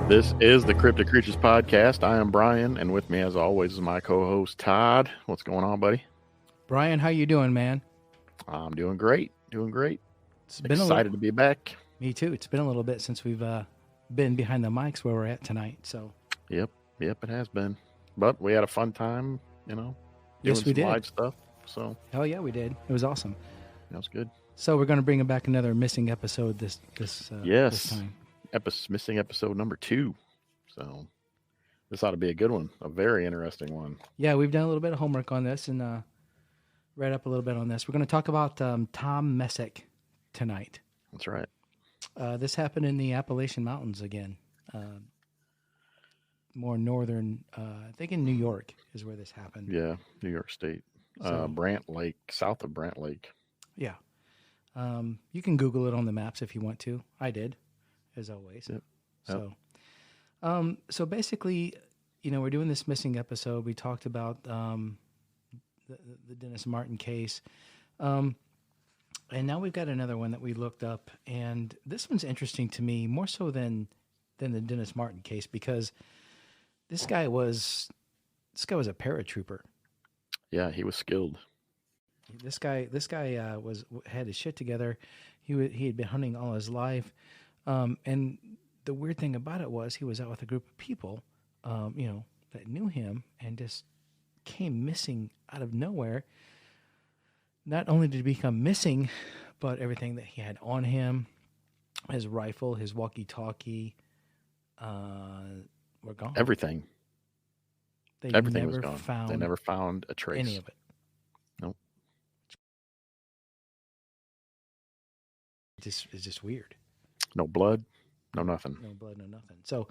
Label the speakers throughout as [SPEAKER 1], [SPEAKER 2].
[SPEAKER 1] This is the Cryptic Creatures Podcast. I am Brian, and with me, as always, is my co-host Todd. What's going on, buddy?
[SPEAKER 2] Brian, how you doing, man?
[SPEAKER 1] I'm doing great. Doing great.
[SPEAKER 2] It's been a
[SPEAKER 1] Excited
[SPEAKER 2] little.
[SPEAKER 1] to be back.
[SPEAKER 2] Me too. It's been a little bit since we've been behind the mics where we're at tonight. So
[SPEAKER 1] Yep, yep, it has been. But we had a fun time, doing
[SPEAKER 2] yes, we
[SPEAKER 1] some
[SPEAKER 2] did.
[SPEAKER 1] live stuff. So
[SPEAKER 2] Hell yeah, we did. It was awesome.
[SPEAKER 1] that was good.
[SPEAKER 2] So we're going to bring back another missing episode this
[SPEAKER 1] Yes,
[SPEAKER 2] time.
[SPEAKER 1] missing episode number 2. So this ought to be a good one. A very interesting one.
[SPEAKER 2] Yeah, we've done a little bit of homework on this and read up a little bit on this. We're going to talk about Tom Messick tonight.
[SPEAKER 1] That's right.
[SPEAKER 2] This happened in the Appalachian Mountains again. More northern, I think in New York is where this happened.
[SPEAKER 1] Yeah, New York State.
[SPEAKER 2] So-
[SPEAKER 1] Brant Lake, south of Brant Lake.
[SPEAKER 2] Yeah. You can Google it on the maps if you want to. I did, as always.
[SPEAKER 1] Yep.
[SPEAKER 2] So basically, we're doing this missing episode. We talked about the Dennis Martin case. And now we've got another one that we looked up. And this one's interesting to me, more so than the Dennis Martin case, because this guy was a paratrooper.
[SPEAKER 1] Yeah, he was skilled.
[SPEAKER 2] This guy had his shit together. He had been hunting all his life, and the weird thing about it was he was out with a group of people, that knew him, and just came missing out of nowhere. Not only did he become missing, but everything that he had on him, his rifle, his walkie-talkie, were gone.
[SPEAKER 1] Everything was gone. They never found a trace.
[SPEAKER 2] Any of it.
[SPEAKER 1] Nope.
[SPEAKER 2] It's just weird.
[SPEAKER 1] No blood, no nothing.
[SPEAKER 2] No blood, no nothing. So,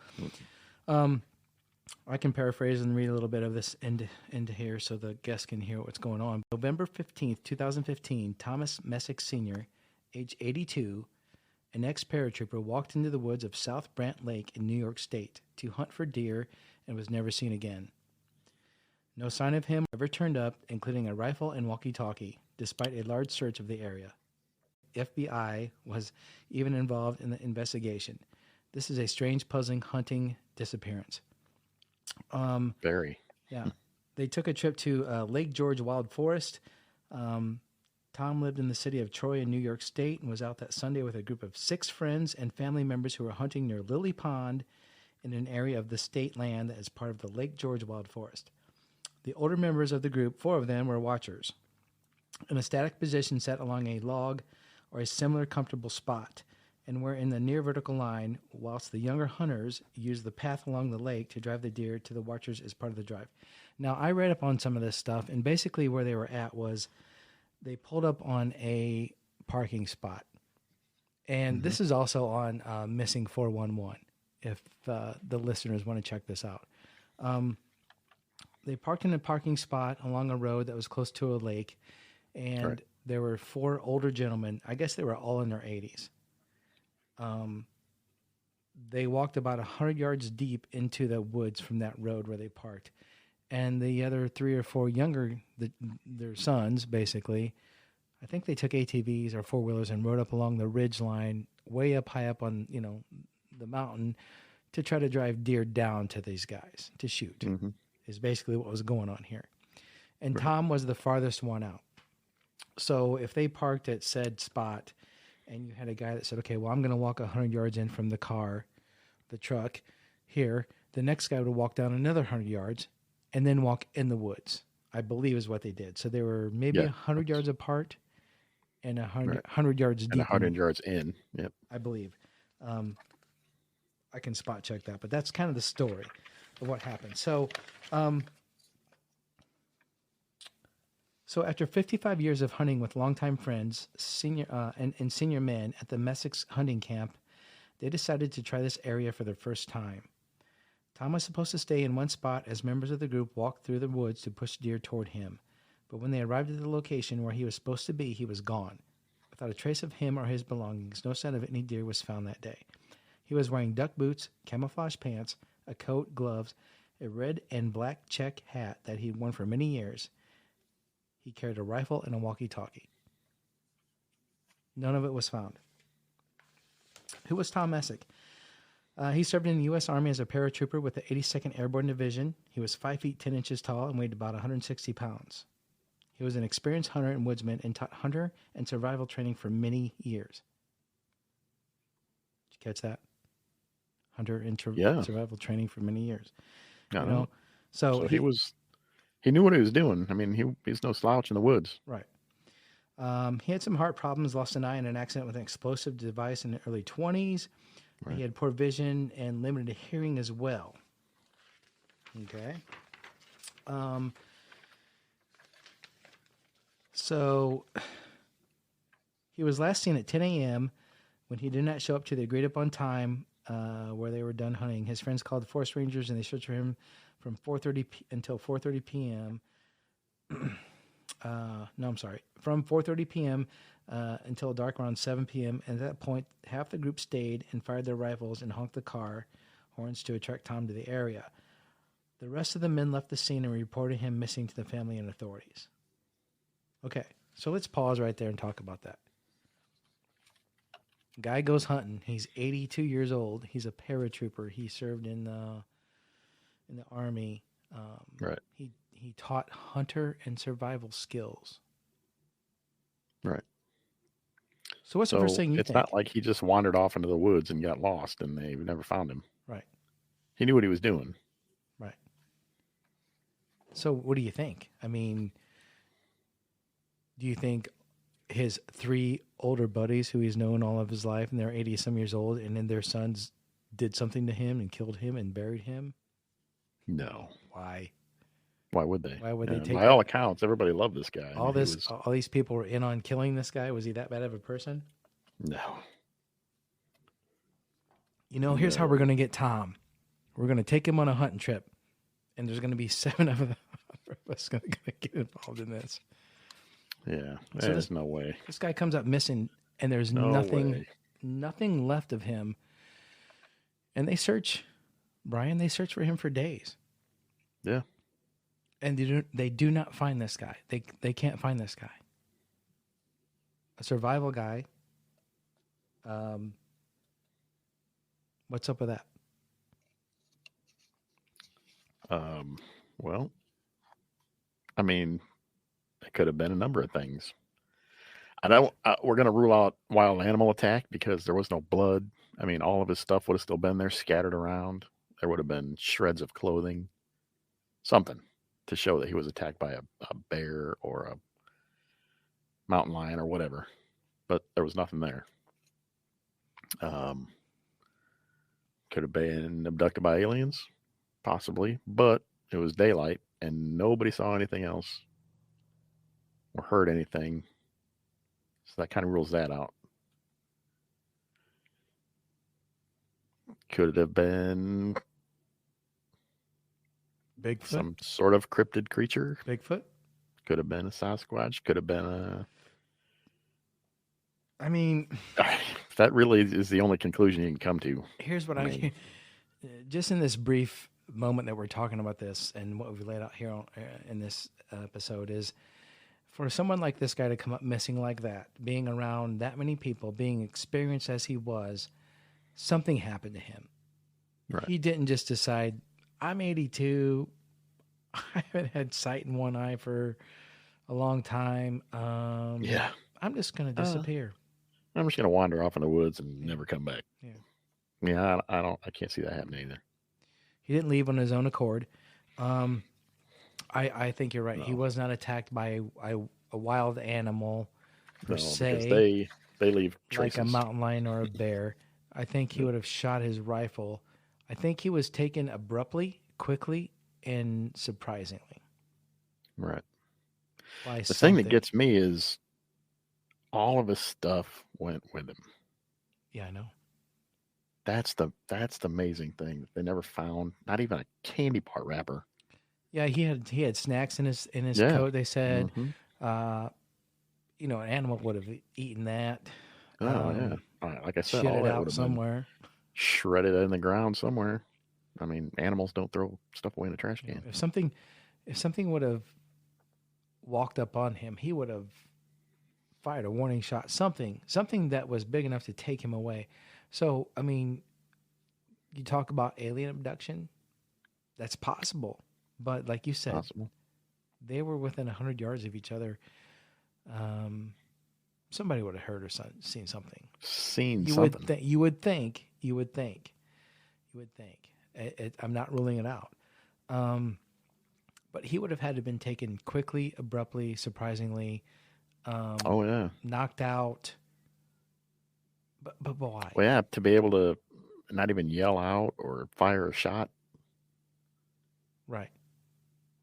[SPEAKER 2] I can paraphrase and read a little bit of this into here so the guests can hear what's going on. November 15th, 2015, Thomas Messick Sr., age 82, an ex-paratrooper, walked into the woods of South Brant Lake in New York State to hunt for deer and was never seen again. No sign of him ever turned up, including a rifle and walkie-talkie, despite a large search of the area. FBI was even involved in the investigation. This is a strange, puzzling hunting disappearance.
[SPEAKER 1] Very.
[SPEAKER 2] Yeah. They took a trip to Lake George Wild Forest. Tom lived in the city of Troy in New York State and was out that Sunday with a group of 6 friends and family members who were hunting near Lily Pond in an area of the state land that is part of the Lake George Wild Forest. The older members of the group, 4 of them, were watchers in a static position set along a log or a similar comfortable spot, and were in the near vertical line, whilst the younger hunters used the path along the lake to drive the deer to the watchers as part of the drive. Now, I read up on some of this stuff, and basically where they were at was they pulled up on a parking spot. And this is also on Missing 411, if the listeners want to check this out. They parked in a parking spot along a road that was close to a lake, and
[SPEAKER 1] Right.
[SPEAKER 2] there were 4 older gentlemen. I guess they were all in their 80s. They walked about 100 yards deep into the woods from that road where they parked. And the other 3 or 4 younger, their sons, basically, I think they took ATVs or 4-wheelers and rode up along the ridge line, way up high up on, the mountain, to try to drive deer down to these guys to shoot, is basically what was going on here. And Tom was the farthest one out. So if they parked at said spot and you had a guy that said, okay, well, I'm going to walk 100 yards in from the truck here, the next guy would walk down another 100 yards and then walk in the woods, I believe is what they did. So they were maybe 100 yards apart and 100 yards deep.
[SPEAKER 1] And 100 yards in. Yep.
[SPEAKER 2] I believe. I can spot check that, but that's kind of the story of what happened. So, after 55 years of hunting with longtime friends, senior men at the Messick's hunting camp, they decided to try this area for the first time. Tom was supposed to stay in one spot as members of the group walked through the woods to push deer toward him. But when they arrived at the location where he was supposed to be, he was gone. Without a trace of him or his belongings, no sign of any deer was found that day. He was wearing duck boots, camouflage pants, a coat, gloves, a red and black check hat that he'd worn for many years. He carried a rifle and a walkie-talkie. None of it was found. Who was Tom Messick? He served in the U.S. Army as a paratrooper with the 82nd Airborne Division. He was 5 feet 10 inches tall and weighed about 160 pounds. He was an experienced hunter and woodsman and taught hunter and survival training for many years. Did you catch that? Hunter and survival training for many years. You know,
[SPEAKER 1] so he knew what he was doing. I mean, he's no slouch in the woods.
[SPEAKER 2] Right. He had some heart problems, lost an eye in an accident with an explosive device in the early 20s. Right. He had poor vision and limited hearing as well. Okay. So he was last seen at 10 a.m. when he did not show up to the agreed upon time where they were done hunting. His friends called the forest rangers and they searched for him from 4:30 until 4:30 p.m. From 4:30 p.m. Until dark around 7 p.m. And at that point, half the group stayed and fired their rifles and honked the car horns to attract Tom to the area. The rest of the men left the scene and reported him missing to the family and authorities. Okay, so let's pause right there and talk about that. Guy goes hunting. He's 82 years old. He's a paratrooper. He served in the Army.
[SPEAKER 1] Right.
[SPEAKER 2] He taught hunter and survival skills.
[SPEAKER 1] Right.
[SPEAKER 2] So what's the first thing you think?
[SPEAKER 1] It's not like he just wandered off into the woods and got lost and they never found him.
[SPEAKER 2] Right.
[SPEAKER 1] He knew what he was doing.
[SPEAKER 2] Right. So what do you think? I mean, do you think his 3 older buddies who he's known all of his life and they're 80-some years old and then their sons did something to him and killed him and buried him?
[SPEAKER 1] No.
[SPEAKER 2] Why?
[SPEAKER 1] Why would they?
[SPEAKER 2] Why would they take?
[SPEAKER 1] By all accounts, everybody loved this guy.
[SPEAKER 2] All these people were in on killing this guy. Was he that bad of a person?
[SPEAKER 1] No.
[SPEAKER 2] You know, here's how we're going to get Tom. We're going to take him on a hunting trip, and there's going to be 7 of us going to get involved in this.
[SPEAKER 1] Yeah, so there's no way.
[SPEAKER 2] This guy comes up missing, and there's nothing left of him. And they search, Brian. They search for him for days.
[SPEAKER 1] Yeah.
[SPEAKER 2] And they do not find this guy. They can't find this guy. A survival guy. What's up with that?
[SPEAKER 1] Well, I mean, it could have been a number of things. We're going to rule out wild animal attack because there was no blood. I mean, all of his stuff would have still been there, scattered around. There would have been shreds of clothing, something to show that he was attacked by a bear or a mountain lion or whatever. But there was nothing there. Could have been abducted by aliens, possibly, but it was daylight and nobody saw anything else or heard anything. So that kind of rules that out. Could it have been
[SPEAKER 2] Bigfoot?
[SPEAKER 1] Some sort of cryptid creature?
[SPEAKER 2] Bigfoot?
[SPEAKER 1] Could have been a Sasquatch. Could have been a...
[SPEAKER 2] I mean...
[SPEAKER 1] that really is the only conclusion you can come to.
[SPEAKER 2] Here's what I mean. Just in this brief moment that we're talking about this and what we've laid out here in this episode is for someone like this guy to come up missing like that, being around that many people, being experienced as he was, something happened to him. Right. He didn't just decide, I'm 82. I haven't had sight in one eye for a long time.
[SPEAKER 1] Yeah.
[SPEAKER 2] I'm just going to disappear.
[SPEAKER 1] I'm just going to wander off in the woods and never come back.
[SPEAKER 2] Yeah.
[SPEAKER 1] Yeah, I can't see that happening either.
[SPEAKER 2] He didn't leave on his own accord. I think you're right. No. He was not attacked by a wild animal per se.
[SPEAKER 1] Because they leave traces.
[SPEAKER 2] Like a mountain lion or a bear. I think he would have shot his rifle. I think he was taken abruptly, quickly, and surprisingly.
[SPEAKER 1] Right. The thing that gets me is all of his stuff went with him.
[SPEAKER 2] Yeah, I know.
[SPEAKER 1] That's the amazing thing. They never found not even a candy bar wrapper.
[SPEAKER 2] Yeah, he had snacks in his coat. They said, an animal would have eaten that.
[SPEAKER 1] Yeah. Like I said,
[SPEAKER 2] all
[SPEAKER 1] that
[SPEAKER 2] out
[SPEAKER 1] would have
[SPEAKER 2] somewhere,
[SPEAKER 1] shredded in the ground somewhere. I mean, animals don't throw stuff away in the trash can.
[SPEAKER 2] If something would have walked up on him, he would have fired a warning shot. Something that was big enough to take him away. So, I mean, you talk about alien abduction, that's possible. But like you said,
[SPEAKER 1] Possible.
[SPEAKER 2] they were within 100 yards of each other. Somebody would have heard or seen something.
[SPEAKER 1] Seen
[SPEAKER 2] You
[SPEAKER 1] something.
[SPEAKER 2] would think. I'm not ruling it out. But he would have had to have been taken quickly, abruptly, surprisingly,
[SPEAKER 1] Oh yeah.
[SPEAKER 2] knocked out. But why?
[SPEAKER 1] Well, yeah, to be able to not even yell out or fire a shot.
[SPEAKER 2] Right.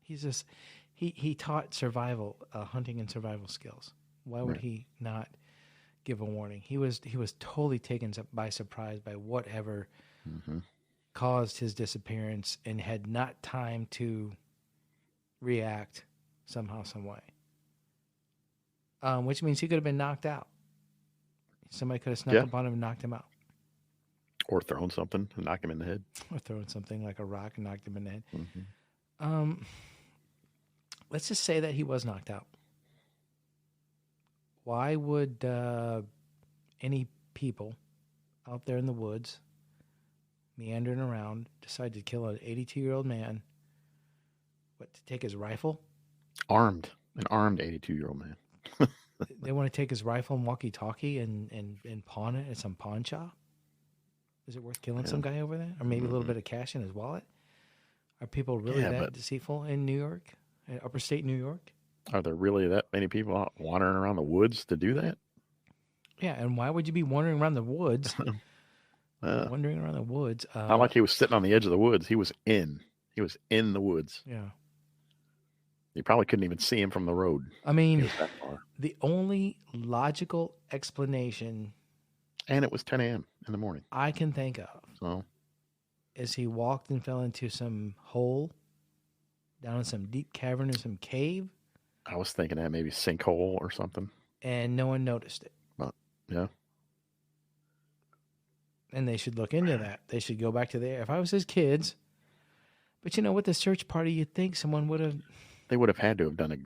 [SPEAKER 2] He's just he taught survival, hunting and survival skills. Why would
[SPEAKER 1] Right.
[SPEAKER 2] he not give a warning? He was totally taken by surprise by whatever
[SPEAKER 1] Mm-hmm.
[SPEAKER 2] caused his disappearance and had not time to react somehow, some way. Which means he could have been knocked out. Somebody could have snuck
[SPEAKER 1] Yeah.
[SPEAKER 2] up on him and knocked him out,
[SPEAKER 1] Or throwing something and knock him in the head.
[SPEAKER 2] or throwing something like a rock and knocked him in the head.
[SPEAKER 1] Mm-hmm.
[SPEAKER 2] Let's just say that he was knocked out. Why would any people out there in the woods, meandering around, decide to kill an 82-year-old man? What, to take his rifle?
[SPEAKER 1] An armed 82-year-old man.
[SPEAKER 2] They want to take his rifle and walkie-talkie and pawn it at some pawn shop? Is it worth killing some guy over there? Or maybe a little bit of cash in his wallet? Are people really that deceitful in New York, in upstate New York?
[SPEAKER 1] Are there really that many people out wandering around the woods to do that?
[SPEAKER 2] Yeah, and why would you be wandering around the woods?
[SPEAKER 1] Not like he was sitting on the edge of the woods. He was in the woods.
[SPEAKER 2] Yeah.
[SPEAKER 1] You probably couldn't even see him from the road.
[SPEAKER 2] I mean,
[SPEAKER 1] He was that far.
[SPEAKER 2] the only logical explanation,
[SPEAKER 1] And it was 10 a.m. in the morning.
[SPEAKER 2] I can think of,
[SPEAKER 1] So
[SPEAKER 2] is he walked and fell into some hole down in some deep cavern or some cave,
[SPEAKER 1] I was thinking that maybe sinkhole or something.
[SPEAKER 2] and no one noticed it.
[SPEAKER 1] But yeah.
[SPEAKER 2] And they should look into that. They should go back to there. If I was his kids, but with the search party, you'd think someone would have.
[SPEAKER 1] They would have had to have done the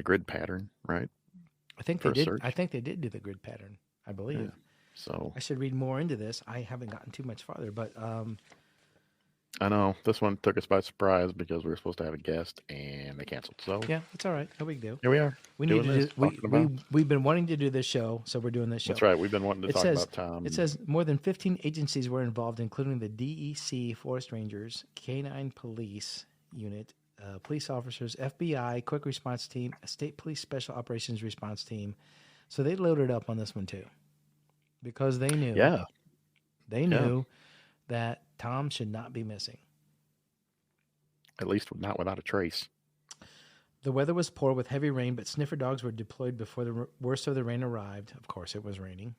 [SPEAKER 1] grid pattern, right?
[SPEAKER 2] I think they did. I think they did do the grid pattern, I believe.
[SPEAKER 1] Yeah. So
[SPEAKER 2] I should read more into this. I haven't gotten too much farther, but
[SPEAKER 1] I know this one took us by surprise because we were supposed to have a guest and they canceled. So
[SPEAKER 2] yeah, it's all right. No big deal.
[SPEAKER 1] here we are.
[SPEAKER 2] We need to do. We've been wanting to do this show, so we're doing this show.
[SPEAKER 1] That's right. We've been wanting to talk about Tom.
[SPEAKER 2] It says more than 15 agencies were involved, including the DEC, Forest Rangers, Canine Police Unit, police officers, FBI, Quick Response Team, State Police Special Operations Response Team. So they loaded up on this one too, because they knew.
[SPEAKER 1] Yeah.
[SPEAKER 2] They knew that Tom should not be missing.
[SPEAKER 1] At least not without a trace.
[SPEAKER 2] The weather was poor with heavy rain, but sniffer dogs were deployed before the worst of the rain arrived. Of course, it was raining.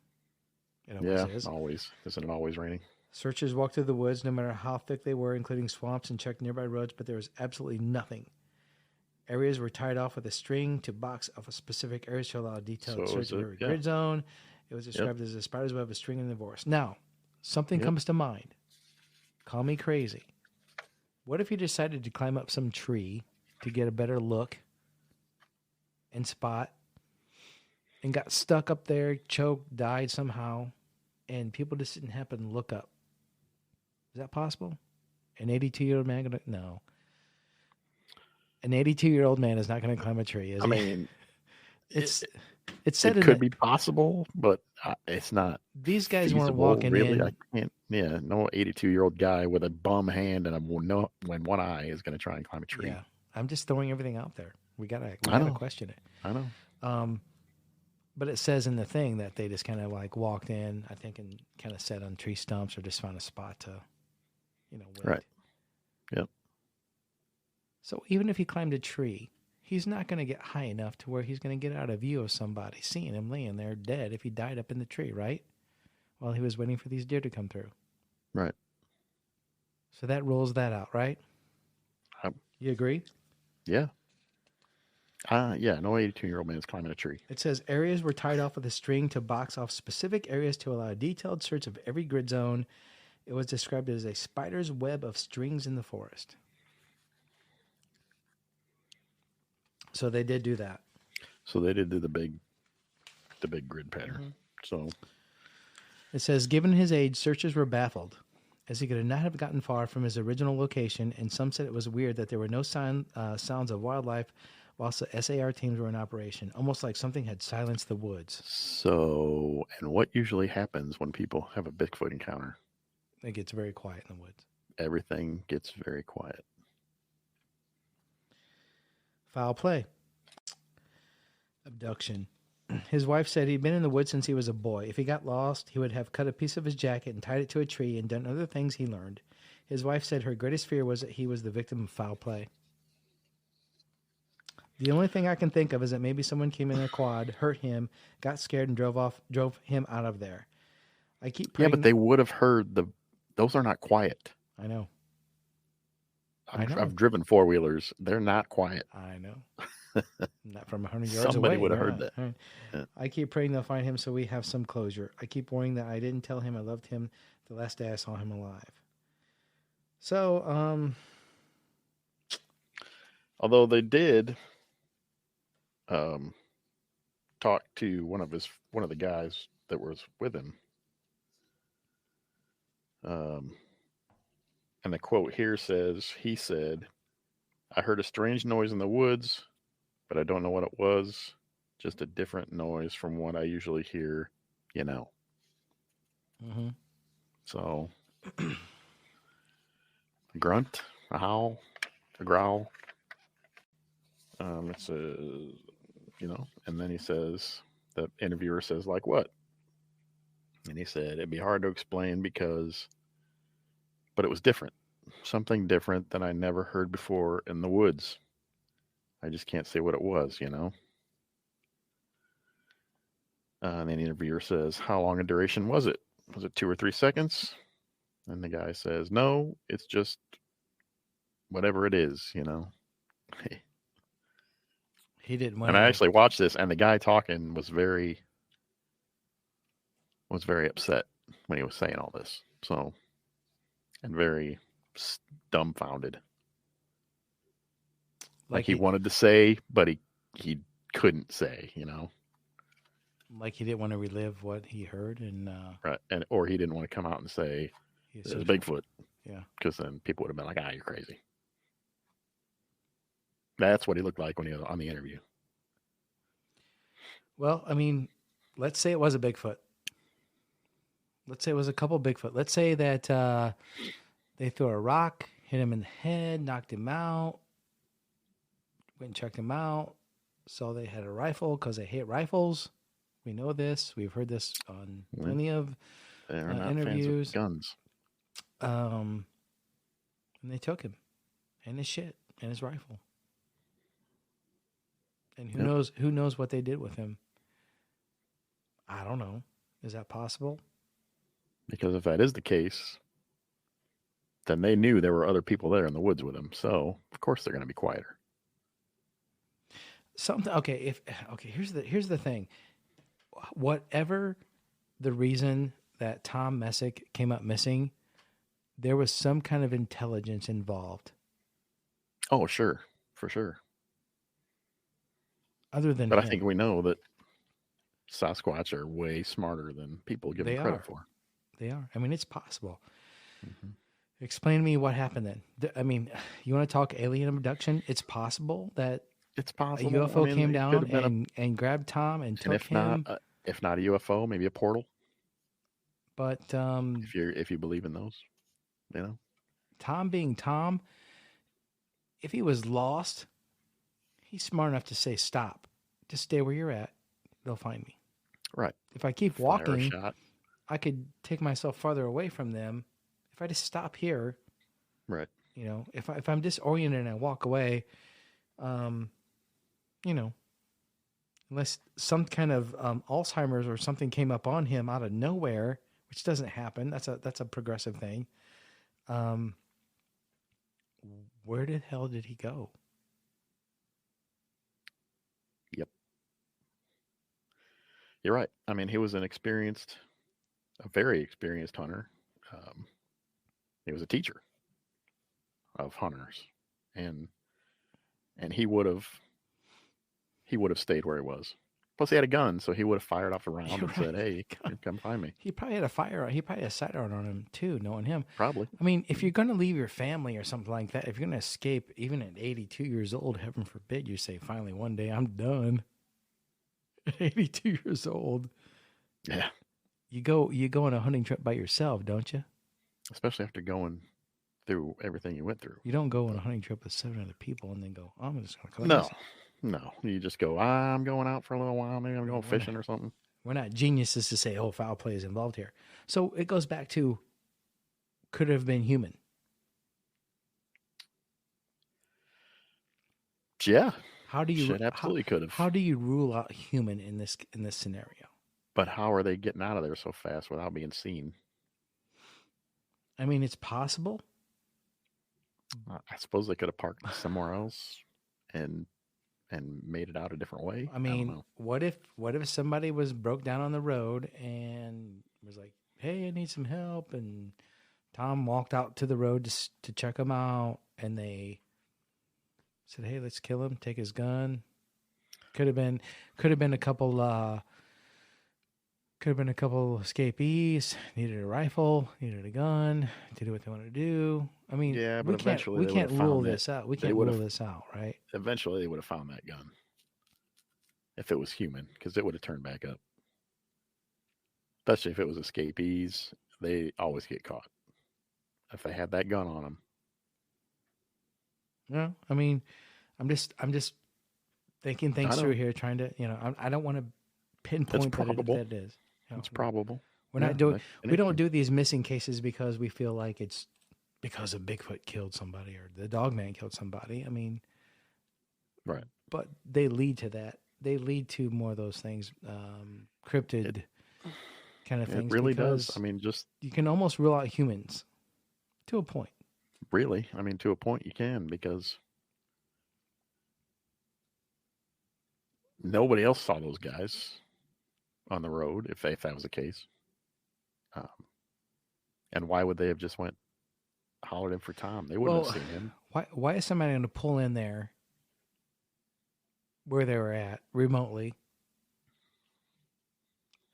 [SPEAKER 2] It always is.
[SPEAKER 1] Always. Isn't it always raining?
[SPEAKER 2] Searchers walked through the woods, no matter how thick they were, including swamps, and checked nearby roads, but there was absolutely nothing. Areas were tied off with a string to box off a specific areas to allow a detailed search of every grid zone. It was described as a spider's web of string in the forest. Now, something comes to mind. Call me crazy. What if you decided to climb up some tree to get a better look and spot and got stuck up there, choked, died somehow, and people just didn't happen to look up? Is that possible? An 82-year-old man gonna? No. An 82-year-old man is not going to climb a tree, is he?
[SPEAKER 1] I mean,
[SPEAKER 2] it's said
[SPEAKER 1] it could be possible, but it's not.
[SPEAKER 2] These guys weren't
[SPEAKER 1] feasible,
[SPEAKER 2] walking
[SPEAKER 1] really.
[SPEAKER 2] in.
[SPEAKER 1] I can't. Yeah, no 82-year-old guy with a bum hand and when one eye is going to try and climb a tree.
[SPEAKER 2] Yeah, I'm just throwing everything out there. We gotta question it.
[SPEAKER 1] I know.
[SPEAKER 2] But it says in the thing that they just kind of like walked in, I think, and kind of sat on tree stumps or just found a spot to, wait.
[SPEAKER 1] Right. Yep.
[SPEAKER 2] So even if he climbed a tree, he's not going to get high enough to where he's going to get out of view of somebody seeing him laying there dead if he died up in the tree, right? While he was waiting for these deer to come through.
[SPEAKER 1] Right.
[SPEAKER 2] So that rules that out, right? You agree?
[SPEAKER 1] Yeah. Yeah, no 82-year-old man is climbing a tree.
[SPEAKER 2] It says areas were tied off with a string to box off specific areas to allow a detailed search of every grid zone. It was described as a spider's web of strings in the forest. So they did do that.
[SPEAKER 1] So they did do the big grid pattern. So
[SPEAKER 2] it says, given his age, searchers were baffled. as he could not have gotten far from his original location, and some said it was weird that there were no sounds of wildlife whilst the SAR teams were in operation, almost like something had silenced the woods.
[SPEAKER 1] So, and what usually happens when people have a Bigfoot encounter?
[SPEAKER 2] It gets very quiet in the woods.
[SPEAKER 1] Everything gets very quiet.
[SPEAKER 2] Foul play. Abduction. His wife said he'd been in the woods since he was a boy. If he got lost, he would have cut a piece of his jacket and tied it to a tree and done other things he learned. His wife said her greatest fear was that he was the victim of foul play. The only thing I can think of is that maybe someone came in a quad, hurt him, got scared, and drove him out of there. I keep praying.
[SPEAKER 1] Yeah, but they would have heard those are not quiet.
[SPEAKER 2] I know.
[SPEAKER 1] I've driven four-wheelers. They're not quiet.
[SPEAKER 2] I know. Not from 100 yards away.
[SPEAKER 1] Somebody would have heard that.
[SPEAKER 2] Right.
[SPEAKER 1] Yeah.
[SPEAKER 2] I keep praying they'll find him so we have some closure. I keep worrying that I didn't tell him I loved him the last day I saw him alive. So,
[SPEAKER 1] although they did talk to one of the guys that was with him. And the quote here says, he said, "I heard a strange noise in the woods, but I don't know what it was. Just a different noise from what I usually hear, you know."
[SPEAKER 2] Mm-hmm.
[SPEAKER 1] So, a grunt, a howl, a growl. It says, and then he says, the interviewer says, like what? And he said, it'd be hard to explain but it was different. Something different than I never heard before in the woods. I just can't say what it was, And then the interviewer says, how long a duration was it? Was it 2 or 3 seconds? And the guy says, no, it's just whatever it is,
[SPEAKER 2] He didn't want
[SPEAKER 1] And I actually watched this, and the guy talking was very upset when he was saying all this. So, and very dumbfounded. Like he wanted to say, but he couldn't say,
[SPEAKER 2] Like he didn't want to relive what he heard, and
[SPEAKER 1] right, or he didn't want to come out and say it was Bigfoot.
[SPEAKER 2] Yeah,
[SPEAKER 1] because then people would have been like, you're crazy. That's what he looked like when he was on the interview.
[SPEAKER 2] Well, I mean, let's say it was a Bigfoot. Let's say it was a couple Bigfoot. Let's say that they threw a rock, hit him in the head, knocked him out, went and checked him out, saw they had a rifle because they hate rifles. We know this. We've heard this on plenty of interviews.
[SPEAKER 1] Fans of
[SPEAKER 2] And
[SPEAKER 1] guns.
[SPEAKER 2] they took him and his shit and his rifle. And who knows what they did with him? I don't know. Is that possible?
[SPEAKER 1] Because if that is the case, then they knew there were other people there in the woods with him. So of course they're going to be quieter.
[SPEAKER 2] Here's the thing. Whatever the reason that Tom Messick came up missing, there was some kind of intelligence involved.
[SPEAKER 1] Oh, sure. For sure.
[SPEAKER 2] Other than
[SPEAKER 1] But
[SPEAKER 2] him.
[SPEAKER 1] I think we know that Sasquatch are way smarter than people give them credit for.
[SPEAKER 2] They are. I mean, it's possible. Mm-hmm. Explain to me what happened then. I mean, you want to talk alien abduction? It's possible that
[SPEAKER 1] a
[SPEAKER 2] UFO came down and grabbed Tom and took him.
[SPEAKER 1] If not a UFO, maybe a portal.
[SPEAKER 2] But
[SPEAKER 1] if you believe in those,
[SPEAKER 2] Tom being Tom, if he was lost, he's smart enough to say, stop. Just stay where you're at. They'll find me.
[SPEAKER 1] Right.
[SPEAKER 2] If I keep walking, I could take myself farther away from them. If I just stop here,
[SPEAKER 1] right.
[SPEAKER 2] If I'm disoriented and I walk away, unless some kind of Alzheimer's or something came up on him out of nowhere, which doesn't happen. That's a progressive thing. Where the hell did he go?
[SPEAKER 1] Yep. You're right. I mean, he was a very experienced hunter. He was a teacher of hunters, and he would have stayed where he was. Plus, he had a gun, so he would have fired off a round
[SPEAKER 2] You're
[SPEAKER 1] and
[SPEAKER 2] right.
[SPEAKER 1] said, "Hey, come find me."
[SPEAKER 2] He probably had a fire. He probably had a sidearm on him too, knowing him.
[SPEAKER 1] Probably.
[SPEAKER 2] I mean, if you're going to leave your family or something like that, if you're going to escape, even at 82 years old, heaven forbid you say, finally, one day I'm done. At 82 years old,
[SPEAKER 1] Yeah.
[SPEAKER 2] you go on a hunting trip by yourself, don't you?
[SPEAKER 1] Especially after going through everything you went through.
[SPEAKER 2] You don't go on a hunting trip with 7 other people and then go, oh, I'm just going to collect
[SPEAKER 1] No,
[SPEAKER 2] myself.
[SPEAKER 1] no. You just go, I'm going out for a little while. Maybe I'm going fishing or something.
[SPEAKER 2] We're not geniuses to say, oh, foul play is involved here. So it goes back to, could have been human.
[SPEAKER 1] Yeah.
[SPEAKER 2] How do you
[SPEAKER 1] Shit, absolutely could have.
[SPEAKER 2] How do you rule out human in this scenario?
[SPEAKER 1] But how are they getting out of there so fast without being seen?
[SPEAKER 2] I mean, it's possible.
[SPEAKER 1] I suppose they could have parked somewhere else and made it out a different way.
[SPEAKER 2] I mean, what if somebody was broke down on the road and was like, "Hey, I need some help," and Tom walked out to the road to check him out, and they said, "Hey, let's kill him. Take his gun." Could have been a couple. Could have been a couple escapees. Needed a rifle. Needed a gun to do what they wanted to do. I mean,
[SPEAKER 1] yeah, but eventually
[SPEAKER 2] we
[SPEAKER 1] they
[SPEAKER 2] can't
[SPEAKER 1] would have
[SPEAKER 2] rule
[SPEAKER 1] found
[SPEAKER 2] this out. We
[SPEAKER 1] they
[SPEAKER 2] can't
[SPEAKER 1] would
[SPEAKER 2] rule
[SPEAKER 1] have-
[SPEAKER 2] this out, right?
[SPEAKER 1] Eventually, they would have found that gun if it was human, because it would have turned back up. Especially if it was escapees, they always get caught if they had that gun on them.
[SPEAKER 2] No, I mean, I'm just thinking things through here, trying to, I don't want to pinpoint
[SPEAKER 1] probable.
[SPEAKER 2] that it is.
[SPEAKER 1] It's probable.
[SPEAKER 2] We're not doing. We don't do these missing cases because we feel like it's because of Bigfoot killed somebody or the Dogman killed somebody. I mean,
[SPEAKER 1] right.
[SPEAKER 2] But they lead to that. They lead to more of those things, cryptid kind of things.
[SPEAKER 1] It really does. I mean, just
[SPEAKER 2] you can almost rule out humans to a point.
[SPEAKER 1] Really, I mean, to a point you can, because nobody else saw those guys on the road if that was the case. And why would they have just hollered in for Tom? They wouldn't have seen him.
[SPEAKER 2] Why is somebody going to pull in there where they were at remotely?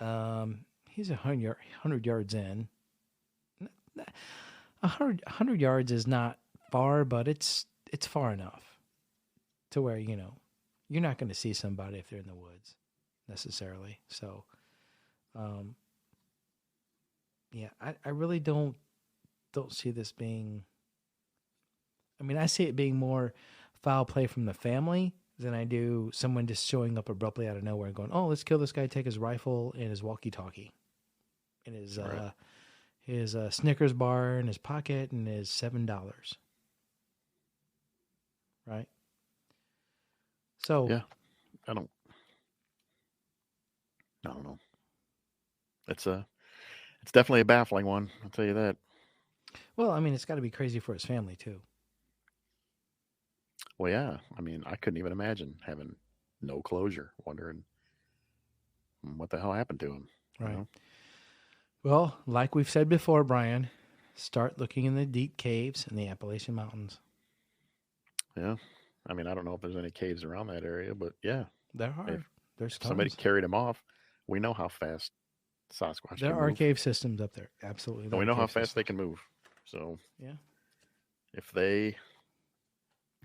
[SPEAKER 2] He's 100 yards in. 100 yards is not far, but it's far enough to where you're not going to see somebody if they're in the woods necessarily. So, yeah, I really don't see this being. I mean, I see it being more foul play from the family than I do someone just showing up abruptly out of nowhere and going, "Oh, let's kill this guy, take his rifle and his walkie-talkie, and his Snickers bar in his pocket and his $7." Right. So
[SPEAKER 1] yeah, I don't know. It's definitely a baffling one. I'll tell you that.
[SPEAKER 2] Well, I mean, it's got to be crazy for his family too.
[SPEAKER 1] Well, yeah. I mean, I couldn't even imagine having no closure, wondering what the hell happened to him.
[SPEAKER 2] Right.
[SPEAKER 1] You know?
[SPEAKER 2] Well, like we've said before, Brian, start looking in the deep caves in the Appalachian Mountains.
[SPEAKER 1] Yeah. I mean, I don't know if there's any caves around that area, but yeah.
[SPEAKER 2] There are. There's
[SPEAKER 1] if somebody carried him off, we know how fast Sasquatch
[SPEAKER 2] there
[SPEAKER 1] can
[SPEAKER 2] are
[SPEAKER 1] move.
[SPEAKER 2] cave systems up there. Absolutely.
[SPEAKER 1] And we know how fast they can move. So,
[SPEAKER 2] yeah.
[SPEAKER 1] If they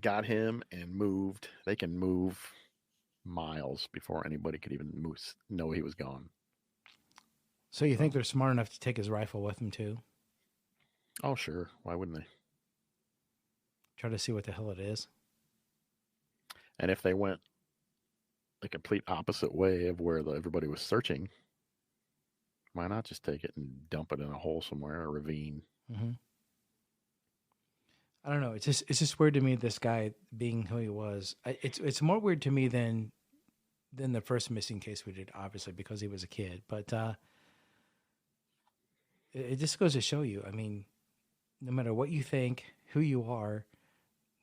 [SPEAKER 1] got him and moved, they can move miles before anybody could even know he was gone.
[SPEAKER 2] So you think they're smart enough to take his rifle with them too?
[SPEAKER 1] Oh, sure. Why wouldn't they?
[SPEAKER 2] Try to see what the hell it is.
[SPEAKER 1] And if they went the complete opposite way of where everybody was searching, why not just take it and dump it in a hole somewhere, a ravine?
[SPEAKER 2] Mm-hmm. I don't know. It's just weird to me. This guy being who he was. It's more weird to me than the first missing case we did, obviously because he was a kid. But it just goes to show you. I mean, no matter what you think, who you are,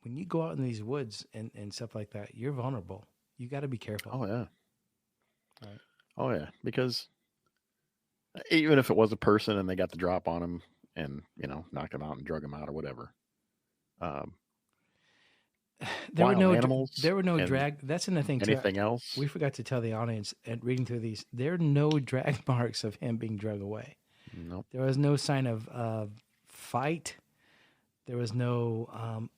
[SPEAKER 2] when you go out in these woods and stuff like that, you're vulnerable. You got to be careful.
[SPEAKER 1] Oh yeah.
[SPEAKER 2] Right.
[SPEAKER 1] Oh yeah, because even if it was a person and they got the drop on him and knocked him out and drug him out or whatever.
[SPEAKER 2] There were
[SPEAKER 1] wild
[SPEAKER 2] no
[SPEAKER 1] animals
[SPEAKER 2] there were no
[SPEAKER 1] and
[SPEAKER 2] drag. That's another thing too.
[SPEAKER 1] anything else.
[SPEAKER 2] We forgot to tell the audience and reading through these. There are no drag marks of him being drug away.
[SPEAKER 1] Nope.
[SPEAKER 2] There was no sign of fight. There was no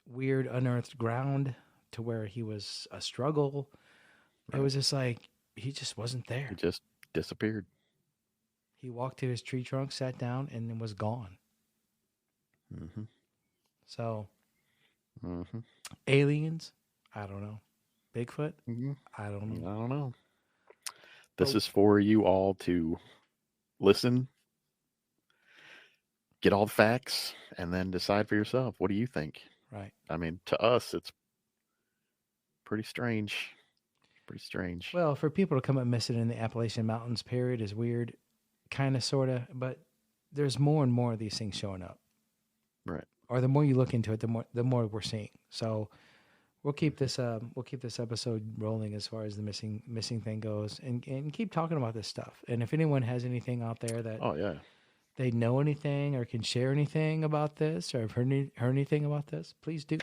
[SPEAKER 2] weird unearthed ground to where he was a struggle.
[SPEAKER 1] Right.
[SPEAKER 2] It was just like he just wasn't there.
[SPEAKER 1] He just disappeared.
[SPEAKER 2] He walked to his tree trunk, sat down, and then was gone.
[SPEAKER 1] Mm-hmm.
[SPEAKER 2] So,
[SPEAKER 1] Mm-hmm.
[SPEAKER 2] aliens, I don't know. Bigfoot,
[SPEAKER 1] Mm-hmm.
[SPEAKER 2] I don't
[SPEAKER 1] I
[SPEAKER 2] know.
[SPEAKER 1] don't know. This
[SPEAKER 2] But-
[SPEAKER 1] is for you all to listen, get all the facts, and then decide for yourself. What do you think?
[SPEAKER 2] Right.
[SPEAKER 1] I mean, to us, it's pretty strange. Pretty strange.
[SPEAKER 2] Well, for people to come up missing in the Appalachian Mountains period is weird, kind of, sort of, but there's more and more of these things showing up.
[SPEAKER 1] Right.
[SPEAKER 2] Or the more you look into it, the more we're seeing. So we'll keep this episode rolling as far as the missing thing goes, and keep talking about this stuff. And if anyone has anything out there that
[SPEAKER 1] Oh yeah.
[SPEAKER 2] they know anything or can share anything about this or have heard anything about this, please do.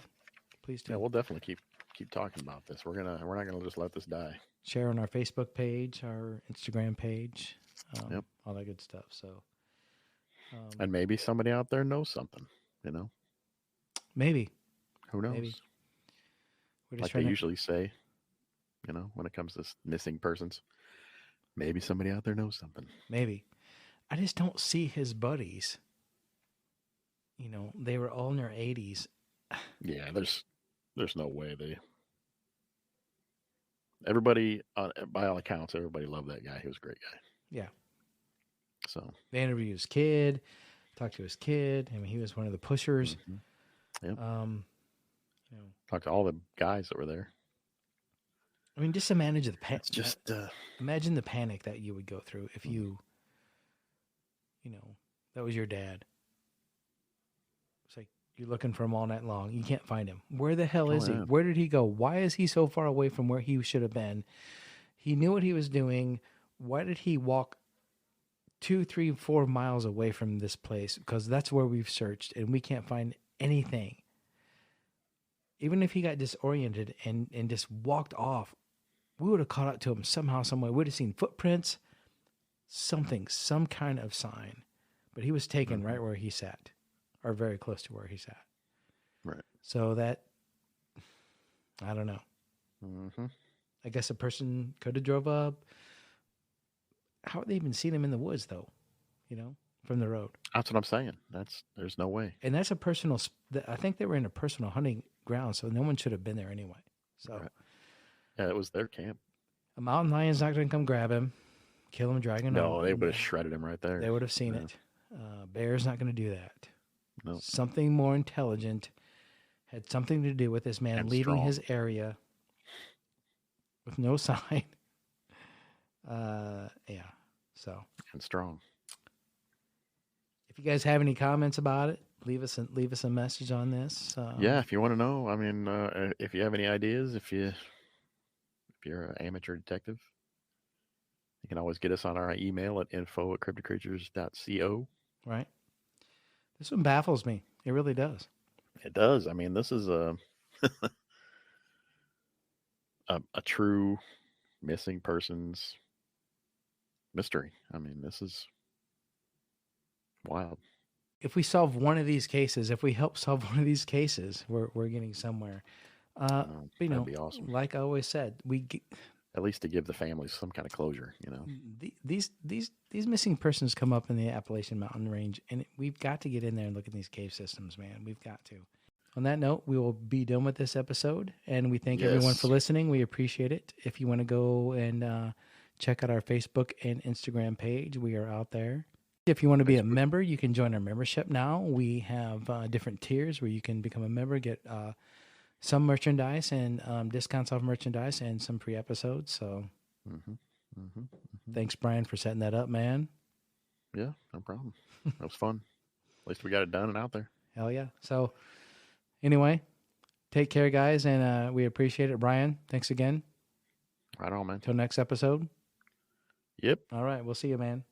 [SPEAKER 2] Please do.
[SPEAKER 1] Yeah, we'll definitely keep talking about this. We're not gonna just let this die.
[SPEAKER 2] Share on our Facebook page, our Instagram page,
[SPEAKER 1] Yep.
[SPEAKER 2] all that good stuff. So,
[SPEAKER 1] And maybe somebody out there knows something. You know,
[SPEAKER 2] maybe
[SPEAKER 1] who knows?
[SPEAKER 2] Maybe. We're just
[SPEAKER 1] Like they
[SPEAKER 2] trying to,
[SPEAKER 1] usually say, you know, when it comes to missing persons, maybe somebody out there knows something.
[SPEAKER 2] maybe. I just don't see his buddies. You know, they were all in their 80s.
[SPEAKER 1] Yeah, there's no way they. Everybody, by all accounts, everybody loved that guy. He was a great guy.
[SPEAKER 2] Yeah.
[SPEAKER 1] So
[SPEAKER 2] They interviewed his kid, talked to his kid. I mean, he was one of the pushers.
[SPEAKER 1] mm-hmm. Yep.
[SPEAKER 2] You know,
[SPEAKER 1] Talked to all the guys that were there.
[SPEAKER 2] I mean, just imagine the
[SPEAKER 1] It's just
[SPEAKER 2] imagine the panic that you would go through if you know, that was your dad. It's like you're looking for him all night long. You can't find him. Where the hell is he?
[SPEAKER 1] yeah.
[SPEAKER 2] Where did he go? Why is he so far away from where he should have been? He knew what he was doing. Why did he walk 2, 3, 4 miles away from this place? Because that's where we've searched and we can't find anything. Even if he got disoriented and just walked off, we would have caught up to him somehow, some way. We'd have seen footprints, something, some kind of sign. But he was taken right where he sat, or very close to where he sat.
[SPEAKER 1] Right.
[SPEAKER 2] So that, I don't know.
[SPEAKER 1] Mm-hmm.
[SPEAKER 2] I guess a person could have drove up. How would they even seen him in the woods, though? You know, from the road.
[SPEAKER 1] That's what I'm saying. There's no way.
[SPEAKER 2] And that's a personal. I think they were in a personal hunting ground, so no one should have been there anyway. So,
[SPEAKER 1] Right. Yeah, it was their camp.
[SPEAKER 2] a mountain lion's not going to come grab him, kill him, drag him out.
[SPEAKER 1] No, they would have shredded him right there.
[SPEAKER 2] They would have seen
[SPEAKER 1] Yeah.
[SPEAKER 2] it. Bear's not going to do that.
[SPEAKER 1] No.
[SPEAKER 2] Something more intelligent had something to do with this man
[SPEAKER 1] And
[SPEAKER 2] leaving
[SPEAKER 1] strong.
[SPEAKER 2] his area with no sign. Yeah. So
[SPEAKER 1] And strong.
[SPEAKER 2] if you guys have any comments about it, leave us a message on this.
[SPEAKER 1] Yeah, if you want to know, I mean, if you have any ideas, if you're an amateur detective, you can always get us on our email at info@cryptocreatures.co.
[SPEAKER 2] Right. This one baffles me. It really does.
[SPEAKER 1] It does. I mean, this is a true missing persons mystery. I mean, this is wild.
[SPEAKER 2] If we solve one of these cases, if we help solve one of these cases, we're getting somewhere. But, you know,
[SPEAKER 1] that'd be awesome.
[SPEAKER 2] like I always said,
[SPEAKER 1] At least to give the families some kind of closure, you know.
[SPEAKER 2] these missing persons come up in the Appalachian Mountain Range, and we've got to get in there and look at these cave systems, man. We've got to. On that note, we will be done with this episode, and we thank everyone for listening. We appreciate it. If you want to go and check out our Facebook and Instagram page, we are out there. If you want to be a member, you can join our membership now. We have different tiers where you can become a member, get some merchandise and discounts off merchandise and some free episodes. So thanks, Brian, for setting that up, man.
[SPEAKER 1] Yeah, no problem. That was fun. At least we got it done and out there.
[SPEAKER 2] Hell yeah. So anyway, take care, guys, and we appreciate it. Brian, thanks again.
[SPEAKER 1] Right on, man.
[SPEAKER 2] Until next episode.
[SPEAKER 1] Yep.
[SPEAKER 2] All right. We'll see you, man.